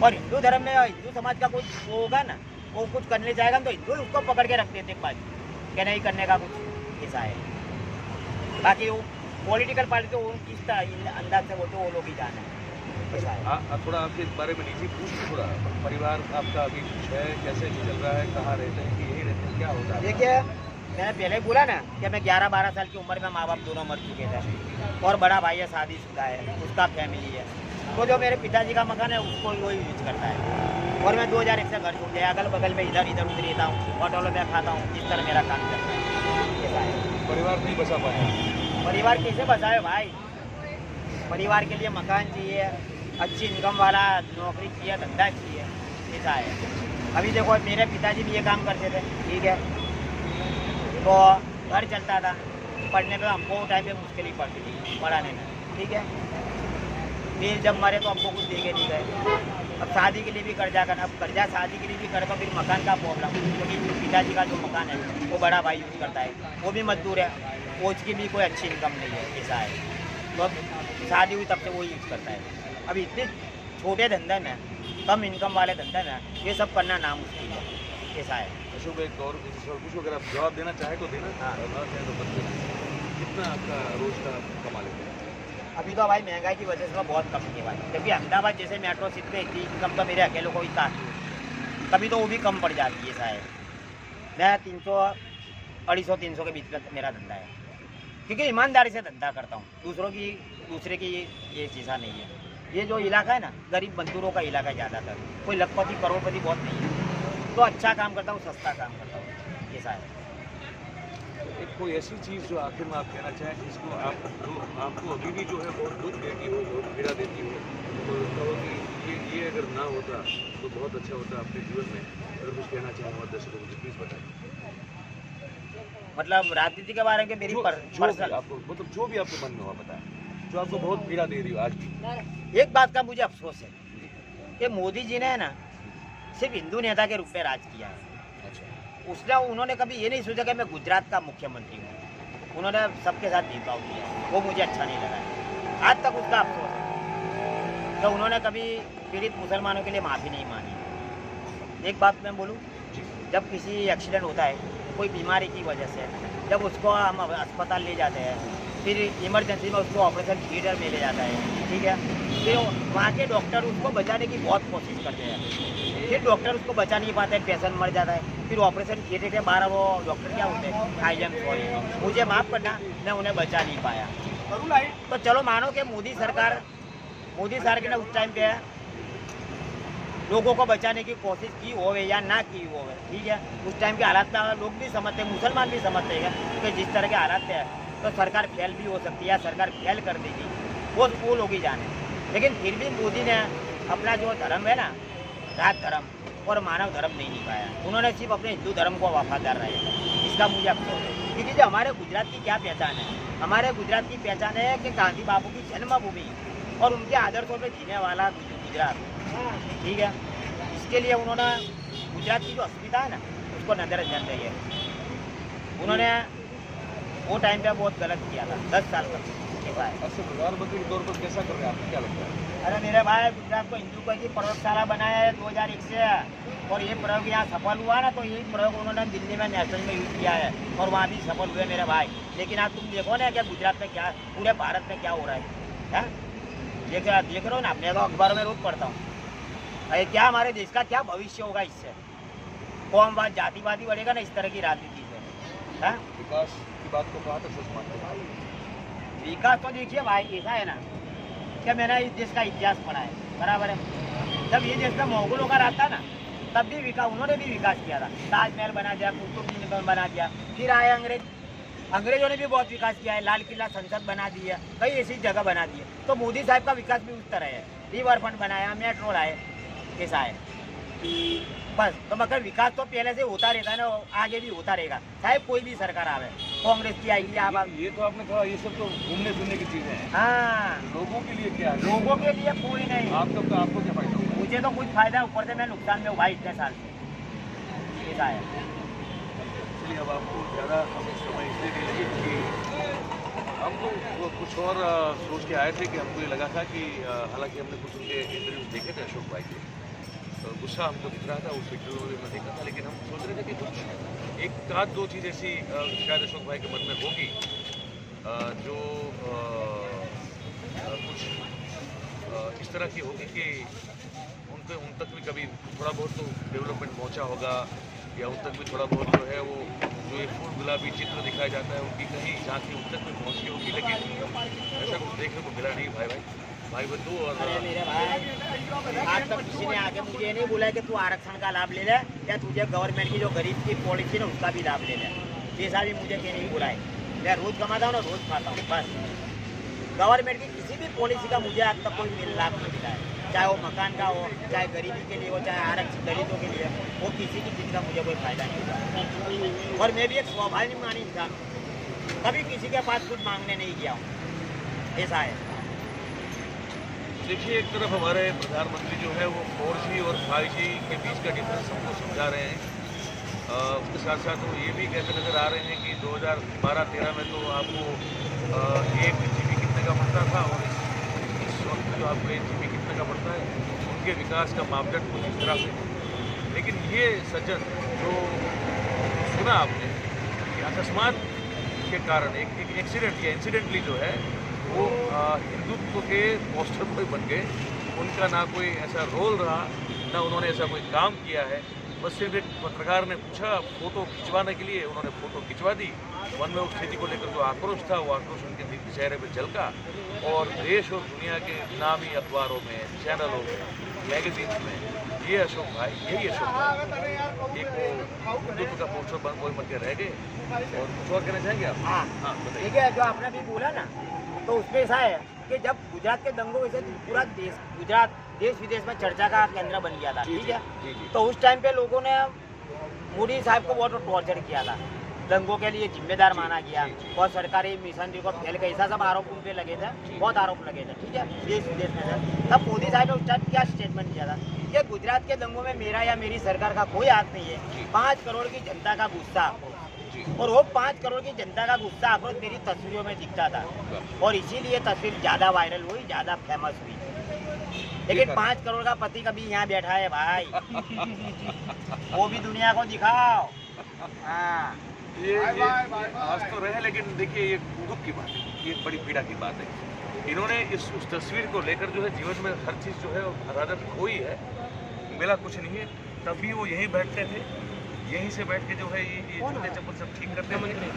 और हिंदू धर्म में हिंदू समाज का कुछ वो होगा ना, वो कुछ करने जाएगा तो हिंदू उसको पकड़ के रख देते बाजू, क्या नहीं करने का कुछ ऐसा है। बाकी वो पॉलिटिकल पार्टी तो किस अंदाज से वो तो वो लोग ही जाना है। थोड़ा आपके बारे में निजी पूछ थोड़ा, परिवार आपका अभी कुछ है, कैसे चल रहा है, कहाँ रहते हैं कि यही रहते हैं, क्या होता है? देखिए, मैंने पहले बोला ना कि मैं 11-12 साल की उम्र में माँ बाप दोनों मर चुके थे, और बड़ा भाई है शादीशुदा है, उसका फैमिली है। तो जो मेरे पिताजी का मकान है उसको वही यूज करता है, और मैं 2001 से घर छोड़ गया। अगल बगल में इधर उधर रहता हूँ, होटलों में खाता हूँ, इस तरह मेरा काम चलता है। ऐसा है। परिवार नहीं बचा पाया? परिवार कैसे बचाए भाई? परिवार के लिए मकान चाहिए, अच्छी इनकम वाला नौकरी चाहिए, धंधा चाहिए, ऐसा है। अभी देखो मेरे पिताजी भी ये काम करते थे, ठीक है, तो घर चलता था। पढ़ने पे हमको टाइम पे मुश्किल ही पड़ती थी पढ़ाने में, ठीक है। फिर जब मरे तो हमको कुछ दे के नहीं गए। अब शादी के लिए भी कर्जा करना, अब कर्जा शादी के लिए भी कर, तो फिर मकान का प्रॉब्लम, क्योंकि पिताजी का जो मकान है वो बड़ा भाई यूज़ करता है, वो भी मजदूर है, वो उसकी भी कोई अच्छी इनकम नहीं है, ऐसा है। तो अब शादी हुई तब से वो यूज़ करता है। अब इतने छोटे धंधे में, कम इनकम वाले धंधे में ये सब करना नामुमकिन है, ऐसा है। अशोक, एक और कुछ अगर आप जवाब देना चाहे तो देना, और ना चाहे तो बंद कर। कितना आपका रोज का कमा लेते हैं? अभी तो भाई महंगाई की वजह से तो बहुत कम है भाई, जबकि अहमदाबाद जैसे मेट्रो सिटी में इतनी इनकम तो मेरे अकेले को ही काफ़ी है, कभी तो वो भी कम पड़ जाती है शायद। मैं 300-250-300 के बीच में मेरा धंधा है, क्योंकि ईमानदारी से धंधा करता हूँ, दूसरे की ये चीज़ा नहीं है। ये जो इलाका है ना, गरीब मजदूरों का इलाका ज़्यादातर, कोई लखपति करोड़पति बहुत नहीं है, तो अच्छा काम करता हूँ, सस्ता काम करता हूँ, ऐसा है। एक कोई ऐसी चीज़ जो आखिर में आप कहना चाहें जिसको आपको अभी भी जो है बहुत दुख देती हो, बहुत पीड़ा देती हो, तो कहो कि ये अगर ना होता तो बहुत अच्छा होता आपके जीवन में, अगर कुछ कहना चाहें हमारे दर्शकों को प्लीज़ बताइए। मतलब राजनीति के बारे में मेरी आपको, मतलब जो भी आपके मन में हो बताएं, जो आपको बहुत पीड़ा दे रही हो आज भी। एक बात का मुझे अफसोस है कि मोदी जी ने ना सिर्फ हिंदू नेता के रूप में राज किया है। उन्होंने कभी ये नहीं सोचा कि मैं गुजरात का मुख्यमंत्री हूँ। उन्होंने सबके साथ भेदभाव किया, वो मुझे अच्छा नहीं लगा। आज तक उसका अफसोस है तो उन्होंने कभी पीड़ित मुसलमानों के लिए माफ़ी नहीं मांगी। एक बात मैं बोलूँ, जब किसी एक्सीडेंट होता है कोई बीमारी की वजह से, जब उसको हम अस्पताल ले जाते हैं, फिर इमरजेंसी में उसको ऑपरेशन थिएटर में ले जाता है, ठीक है, फिर वहाँ के डॉक्टर उसको बचाने की बहुत कोशिश करते हैं, फिर डॉक्टर उसको बचा नहीं पाते, पेशेंट मर जाता है, फिर ऑपरेशन थिएटर के बाहर वो डॉक्टर क्या होते हैं, आई एम सॉरी, मुझे माफ़ करना, मैं उन्हें बचा नहीं पाया। तो चलो मानो कि मोदी सरकार ने उस टाइम पे लोगों को बचाने की कोशिश की होवे या ना की होवे, ठीक है, उस टाइम के हालात में लोग भी समझते, मुसलमान भी समझते हैं कि जिस तरह के हालात है तो सरकार फेल भी हो सकती है, सरकार फेल कर देगी, वो लोग ही जाने। लेकिन फिर भी मोदी ने अपना जो धर्म है ना, राज धर्म और मानव धर्म नहीं निभाया, उन्होंने सिर्फ अपने हिंदू धर्म को वफादार रहे। इसका मुझे अफसोस है, क्योंकि जो हमारे गुजरात की क्या पहचान है, हमारे गुजरात की पहचान है कि गांधी बाबू की जन्मभूमि और उनके आदर्शों पर जीने वाला गुजरात, ठीक है। इसके लिए उन्होंने गुजरात की जो अस्मिता है ना उसको नजरअंदाज किया। उन्होंने वो टाइम पे बहुत गलत किया था, 10 साल तक। अच्छा, प्रधानमंत्री के तौर पर कैसा कर रहे हैं, आपको क्या लगता है? अरे मेरे भाई, गुजरात को हिंदू की प्रयोगशाला बनाया है 2001 से, और ये प्रयोग यहाँ सफल हुआ ना, तो यही प्रयोग उन्होंने दिल्ली में नेशनल में यूज किया है और वहाँ भी सफल हुए मेरे भाई। लेकिन आज तुम देखो ना क्या गुजरात में क्या, पूरे भारत में क्या हो रहा है, देख रहे हो ना, मैं तो अखबार में रोज पढ़ता हूँ। अरे क्या हमारे देश का क्या भविष्य होगा इससे? कौमवाद, जातिवादी बढ़ेगा ना इस तरह की राजनीति से। विकास की बात को कहाँ तक सच मानते हैं? विकास तो देखिए भाई, ऐसा है ना कि मैंने इस देश का इतिहास पढ़ा है, बराबर है। जब ये देश में मोगलों का राज था ना, तब भी विकास, उन्होंने भी विकास किया था, ताजमहल बना दिया, कुतुब मीनार बना दिया। फिर आए अंग्रेजों ने भी बहुत विकास किया है, लाल किला, संसद बना दी है, कई ऐसी जगह बना दी है। तो मोदी साहब का विकास भी उस तरह है, रिवर फ्रंट बनाया, मेट्रो लाए, कैसा है। बस। तो मगर विकास तो पहले से होता रहता है ना, आगे भी होता रहेगा, चाहे कोई भी सरकार आवे, कांग्रेस की आएगी आप। ये तो आपने कहा, ये सब तो घूमने फिरने की चीजें हैं। हाँ, लोगों के लिए क्या है? लोगों के लिए कोई नहीं। आपको क्या फायदा होगा? मुझे तो कुछ फायदा, ऊपर से मैं नुकसान में हुआ इतने साल से, ऐसा है। इसलिए अब आपको ज़्यादा समय इसलिए नहीं लगे कि हम तो कुछ और सोच के आए थे कि हमको ये लगा था कि हालांकि हमने कुछ उनके इंटरव्यूज देखे थे अशोक भाई के, तो गुस्सा हमको दिख रहा था उस इंटरव्यू में मैं देखा था, लेकिन हम सोच रहे थे कि कुछ एक आध दो चीज़ ऐसी शायद अशोक भाई के मन में होगी जो कुछ इस तरह की होगी कि उन तक भी कभी थोड़ा बहुत तो डेवलपमेंट पहुंचा होगा, या उन तक भी थोड़ा बहुत जो है वो जो ये फूल गुलाबी चित्र दिखाया जाता है उनकी कहीं झांकी उन तक भी पहुँची होगी, लेकिन ऐसा कुछ देखने को मिला नहीं भाई बंधु। और अरे मेरे भाई, आज तक किसी ने आके मुझे ये नहीं बोला कि तू आरक्षण का लाभ ले ले, या तुझे गवर्नमेंट की जो गरीब की पॉलिसी है उसका भी लाभ ले ले, ऐसा भी मुझे क्या नहीं बोला है। मैं रोज कमाता हूँ ना, रोज खाता हूँ, बस। गवर्नमेंट की किसी भी पॉलिसी का मुझे आज तक कोई लाभ नहीं मिला है, चाहे वो मकान का हो, चाहे गरीबी के लिए हो, चाहे आरक्षित दलितों के लिए, वो किसी की चीज़ का मुझे कोई फायदा नहीं हुआ। और मैं भी एक स्वाभिमानी इंसान, कभी किसी के पास कुछ मांगने नहीं गया हूँ, ऐसा है। देखिए, एक तरफ हमारे प्रधानमंत्री जो है वो 4G और 5G के बीच का डिफरेंस हमको समझा रहे हैं, उसके साथ साथ वो ये भी कहते नज़र आ रहे हैं कि 2012-13 में तो आपको 1 GB कितने का पड़ता था, और इस वक्त जो आपको 1 GB कितने का पड़ता है, उनके विकास का मापदंड कुछ इस तरह से। लेकिन ये सज्जन जो सुना आपने कि अकस्मात के कारण एक एक्सीडेंट या इंसिडेंटली जो है वो हिंदुत्व के पोस्टर पर बन गए, उनका ना कोई ऐसा रोल रहा, ना उन्होंने ऐसा कोई काम किया है, बस सिर्फ एक पत्रकार ने पूछा फोटो खिंचवाने के लिए, उन्होंने फोटो खिंचवा दी। मन में उस स्थिति को लेकर जो आक्रोश था वो आक्रोश उनके चेहरे पर झलका, और देश और दुनिया के नामी अखबारों में, चैनलों में, मैगजीन्स में ये अशोक भाई, यही अशोक भाई एक हिंदुत्व का पोस्टर बन कोई बन के रह गए। और कुछ और कहना चाहेंगे आप? हाँ, ठीक है। जो आपने भी बोला ना, तो उसमें ऐसा है कि जब गुजरात के दंगों से पूरा गुजरात देश विदेश में चर्चा का केंद्र बन गया था, ठीक है। तो उस टाइम पे लोगों ने मोदी साहब को बहुत टॉर्चर किया था, दंगों के लिए जिम्मेदार माना गया, और सरकारी मिशनरी को फेल कर, ऐसा सब आरोप उन पे लगे थे, बहुत आरोप लगे थे, ठीक है, देश विदेश में से। तब मोदी साहब ने उस टाइम क्या स्टेटमेंट किया था कि गुजरात के दंगों में मेरा या मेरी सरकार का कोई हाथ नहीं है, 5 करोड़ की जनता का गुस्सा, और वो 5 करोड़ की जनता का गुस्सा आक्रोश मेरी तस्वीरों में दिखता था, और इसीलिए तस्वीर ज़्यादा वायरल हुई, ज़्यादा फेमस हुई। लेकिन 5 करोड़ का पति कभी यहाँ बैठा है भाई, वो भी दुनिया को दिखाओ। हाँ, ये आज तो रहे, लेकिन देखिए ये दुख की बात है, ये बड़ी पीड़ा की बात है। इन्होंने उस तस्वीर को लेकर जो है जीवन में हर चीज़ जो है राजद खोई है, मिला कुछ नहीं है। तब भी वो यहीं बैठते थे, यहीं से बैठ के जो है ये जूते चप्पल सब ठीक करते हैं।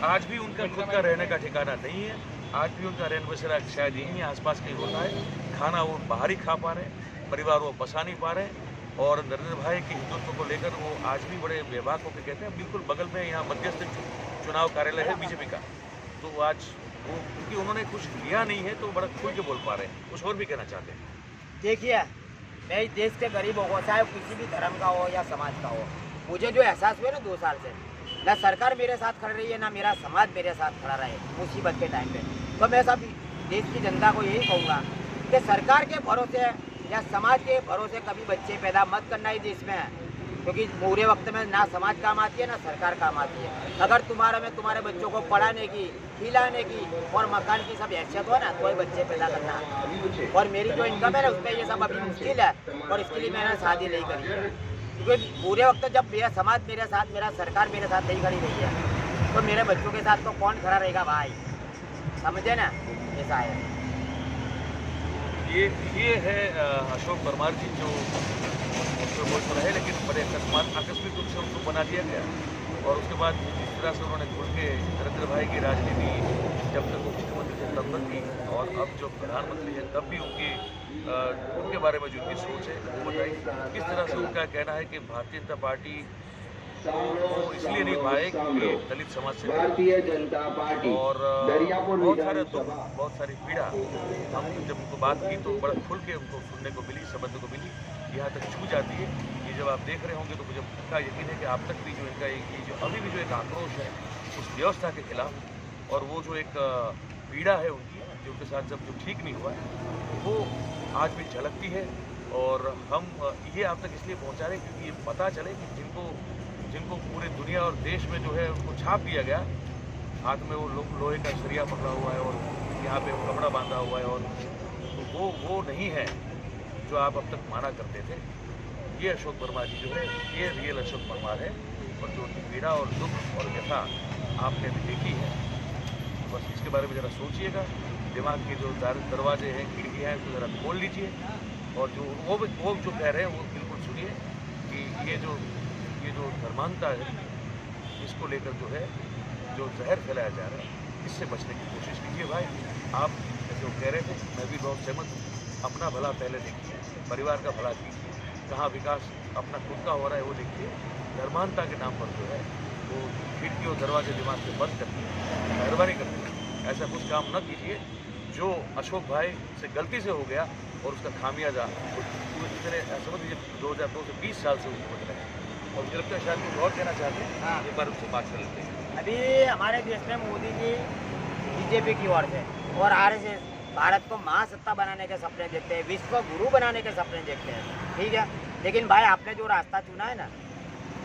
आज भी उनका खुद का रहने का ठिकाना नहीं है, आज भी उनका रहन बसेरा शायद यहीं आसपास कहीं होता है, खाना वो बाहर ही खा पा रहे हैं, परिवार वो बसा नहीं पा रहे हैं। और नरेंद्र भाई के हिंदुत्व को लेकर वो आज भी बड़े बेबाक होकर कहते हैं। बिल्कुल बगल में यहाँ मध्यस्थ चुनाव कार्यालय है बीजेपी का, तो आज वो क्योंकि उन्होंने कुछ लिया नहीं है तो बड़ा खुल के बोल पा रहे हैं। कुछ और भी कहना चाहते हैं? देखिए, मैं इस देश के गरीबों को, चाहे किसी भी धर्म का हो या समाज का हो, मुझे जो एहसास हुआ ना 2 साल से, ना सरकार मेरे साथ खड़ रही है, ना मेरा समाज मेरे साथ खड़ा रहे मुसीबत के टाइम पे, तो मैं सब देश की जनता को यही कहूँगा कि सरकार के भरोसे या समाज के भरोसे कभी बच्चे पैदा मत करना ही देश में, क्योंकि बुरे वक्त में ना समाज काम आती है ना सरकार काम आती है। अगर तुम्हारे बच्चों को पढ़ाने की, खिलाने की और मकान की सब हैसियत हो ना, तो ही बच्चे पैदा करना। और मेरी जो इनकम है ना, उसमें ये सब अभी मुश्किल है, और इसके लिए मैंने शादी नहीं करी है, क्योंकि बुरे वक्त जब मेरा समाज मेरे साथ, मेरा सरकार मेरे साथ नहीं खड़ी रही है, तो मेरे बच्चों के साथ तो कौन खड़ा रहेगा भाई, समझे ना, ऐसा है। ये है अशोक परमार जी जो बोल रहे हैं, लेकिन बड़े आकस्मिक रूप से उनको बना दिया गया, और उसके बाद जिस तरह से उन्होंने खुल के नरेंद्र भाई की राजनीति जब तक वो मुख्यमंत्री थे तब तक की, और अब जो प्रधानमंत्री है तब भी उनके बारे में जो उनकी सोच है वो बताई। किस तरह से उनका कहना है कि भारतीय जनता पार्टी वो इसलिए नहीं पाए क्योंकि दलित समाज से भारतीय जनता पार्टी और बहुत सारे दुख, बहुत सारी पीड़ा, हम जब उनको बात की तो बड़ा खुल के उनको सुनने को मिली, समझने को मिली, यहाँ तक छू जाती है कि ये जब आप देख रहे होंगे तो मुझे पक्का यकीन है कि आप तक भी जो इनका ये जो अभी भी जो एक आक्रोश है उस व्यवस्था के खिलाफ और वो जो एक पीड़ा है उनकी जो उनके साथ जब जो ठीक नहीं हुआ है वो आज भी झलकती है। और हम ये आप तक इसलिए पहुंचा रहे हैं क्योंकि ये पता चले कि जिनको पूरे दुनिया और देश में जो है उनको छाप दिया गया, हाथ में वो लोहे का सरिया पकड़ा हुआ है और यहाँ पे कपड़ा बांधा हुआ है, और तो वो नहीं है जो आप अब तक माना करते थे। ये अशोक वर्मा जी जो है ये रियल अशोक वर्मा है, और जो उनकी पीड़ा और दुख और व्यथा आपने भी देखी है, बस इसके बारे में ज़रा सोचिएगा। दिमाग के जो दरवाजे हैं, खिड़कियाँ हैं, उसको ज़रा खोल लीजिए, और जो वो जो कह रहे हैं वो बिल्कुल सुनिए कि ये जो धर्मांता है इसको लेकर जो है जो जहर फैलाया जा रहा है इससे बचने की कोशिश कीजिए। भाई आप जैसे वो कह रहे थे, मैं भी बहुत सहमत हूँ। अपना भला पहले देखिए, परिवार का भला कीजिए, कहाँ विकास अपना खुद का हो रहा है वो देखिए। धर्मांता के नाम पर जो है वो खिड़की और दरवाजे दिमाग से बंद करके मेहरबानी करके ऐसा कुछ काम न कीजिए जो अशोक भाई से गलती से हो गया और उसका खामियाजा इतने समझ लीजिए 2002 से 20 साल से उसको बदला है। और मुझे लगता है शायद कुछ और कहना चाहते हैं। हाँ। एक बार उससे बात कर लेते हैं। अभी हमारे देश में मोदी जी बीजेपी की ओर से और आरएसएस भारत को महासत्ता बनाने के सपने देखते हैं, विश्व गुरु बनाने के सपने देखते हैं, ठीक है। लेकिन भाई आपने जो रास्ता चुना है ना,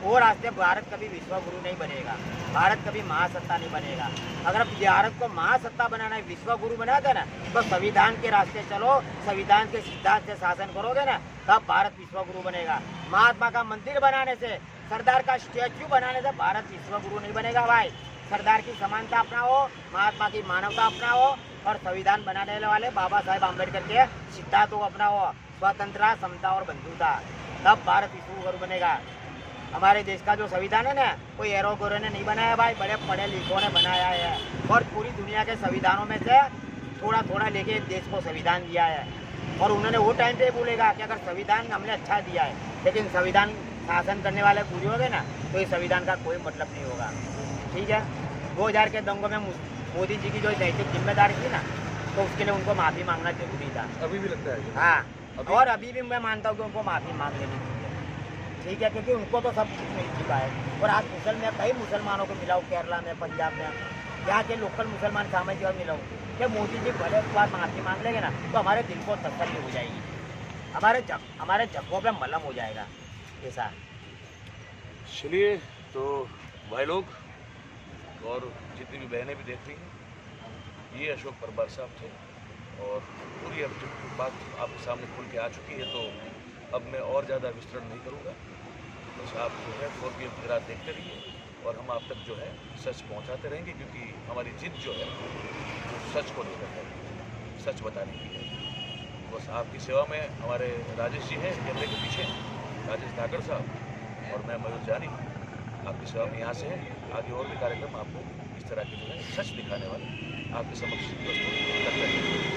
वो रास्ते भारत कभी विश्व गुरु नहीं बनेगा, भारत कभी महासत्ता नहीं बनेगा। अगर भारत को महासत्ता बनाना है, विश्व गुरु बनाता ना, तो संविधान के रास्ते चलो, संविधान के सिद्धांत से शासन करोगे ना, तब भारत विश्व गुरु बनेगा। महात्मा का मंदिर बनाने से, सरदार का स्टैच्यू बनाने से भारत विश्व गुरु नहीं बनेगा भाई। सरदार की समानता अपनाओ, महात्मा की मानवता अपनाओ, और संविधान बनाने वाले बाबा साहेब आम्बेडकर के सिद्धांतों को अपनाओ, स्वतंत्रता, समता और बंधुता, तब भारत विश्व गुरु बनेगा। हमारे देश का जो संविधान है ना, कोई एरो गोरो ने नहीं बनाया भाई, बड़े पढ़े लिखों ने बनाया है, और पूरी दुनिया के संविधानों में से थोड़ा थोड़ा लेके देश को संविधान दिया है। और उन्होंने वो टाइम पे बोलेगा कि अगर संविधान हमने अच्छा दिया है, लेकिन संविधान शासन करने वाले पूरे हो गए ना, तो इस संविधान का कोई मतलब नहीं होगा, ठीक है। 2000 के दंगों में मोदी जी की जो नैतिक जिम्मेदारी थी ना, तो उसके लिए उनको माफ़ी मांगना जरूरी था। अभी भी लगता है हाँ, और अभी भी मैं मानता हूँ कि उनको माफ़ी मांग लेनी चाहिए, ठीक है, क्योंकि उनको तो सब कुछ मिल चुका है। और आज कई मुसलमानों को मिला हो, केरला में, पंजाब में, यहाँ के लोकल मुसलमान सामाजिक और मिला हो कि मोदी जी भले बार माफ़ी मांग लेंगे ना, तो हमारे दिल को तसल्ली हो जाएगी, हमारे जख्मों पे मलहम हो जाएगा ऐसा। चलिए, तो भाई लोग और जितनी भी बहनें भी देख रही हैं, ये अशोक परमार साहब थे, और पूरी अब जब बात आपके सामने खुल के आ चुकी है तो अब मैं और ज़्यादा विस्तृत नहीं करूँगा। बस आप जो है 4PM गुजरात देखते रहिए, और हम आप तक जो है सच पहुँचाते रहेंगे, क्योंकि हमारी जिद जो है वो सच को लेकर है, सच बताने की है। बस आपकी सेवा में हमारे राजेश जी हैं कैमरे के पीछे, राजेश धाकड़ साहब, और मैं मयूर जानी आपकी सेवा में यहाँ से है। आगे और भी कार्यक्रम आपको इस तरह के जो है सच दिखाने वाले आपके समक्ष प्रस्तुत करते हैं।